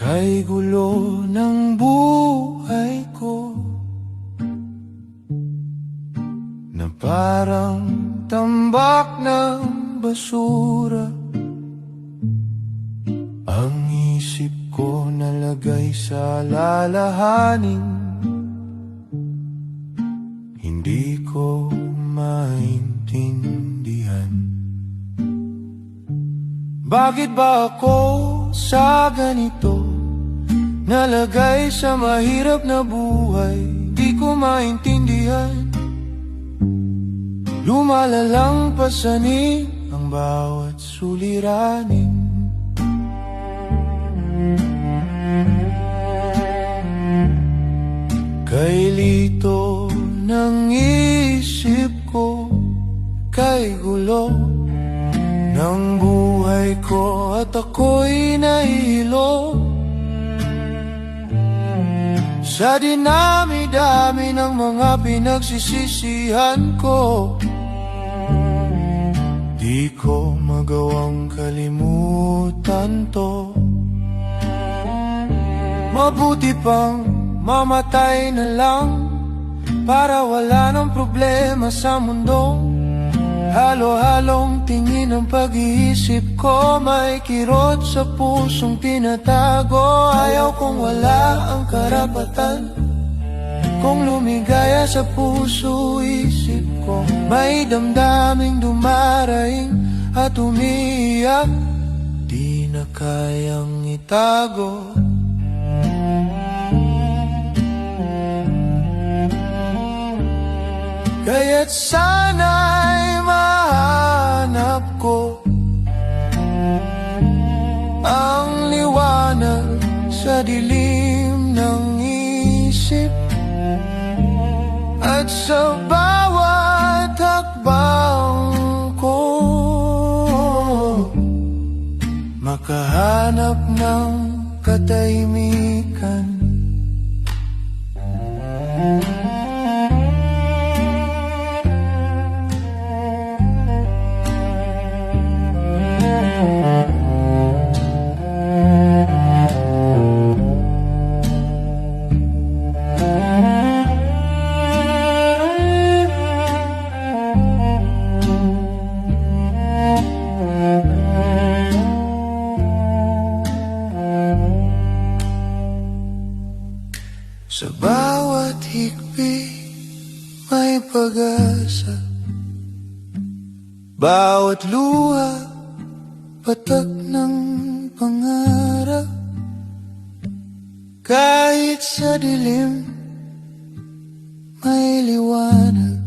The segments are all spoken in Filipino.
Kay gulo ng buhay ko na parang tambak ng basura. Ang isip ko nalagay sa lalahanin, hindi ko maintindihan. Bakit ba ako sa ganito? Nalagay sa mahirap na buhay, di ko maintindihan. Lumalalang pasanin ang bawat suliranin. Kay lito ng isip ko, kay gulo ng buhay ko, at ako'y nahihilo sa dinami-dami ng mga pinagsisisihan ko. Di ko magawang kalimutan to. Mabuti pang mamatay na lang para wala ng problema sa mundo. Halo-halong tingin ang pag-iisip ko, may kirot sa pusong tinatago. Ayaw kong wala ang karapatan kung lumigaya sa puso isip ko. May damdaming dumaraing at umiiyak, di na kayang itago. Kaya't sana'y mahanap ko ang liwanag sa dilim ng isip, at sa bawat hakbang ko makahanap ng katahimikan. Sa bawat higpi may pag-asa, bawat luha patak ng pangarap. Kahit sa dilim may liwanag,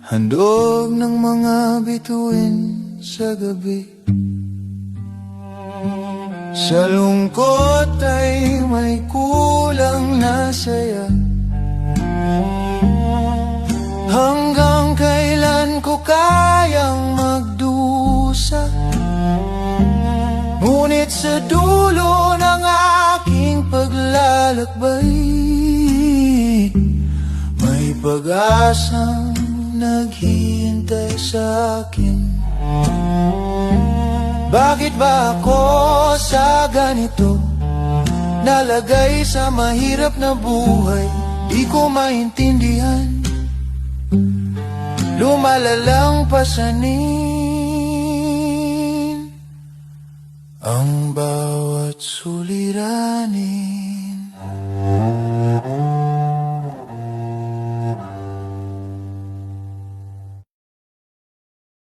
handog ng mga bituin sa gabi. Sa lungkot ay may kulang na saya. Hanggang kailan ko kayang magdusa? Ngunit sa dulo ng aking paglalakbay, may pag-asang naghihintay sa akin. Bakit ba ako sa ganito? Nalagay sa mahirap na buhay, di ko maintindihan. Lumalalang pasanin ang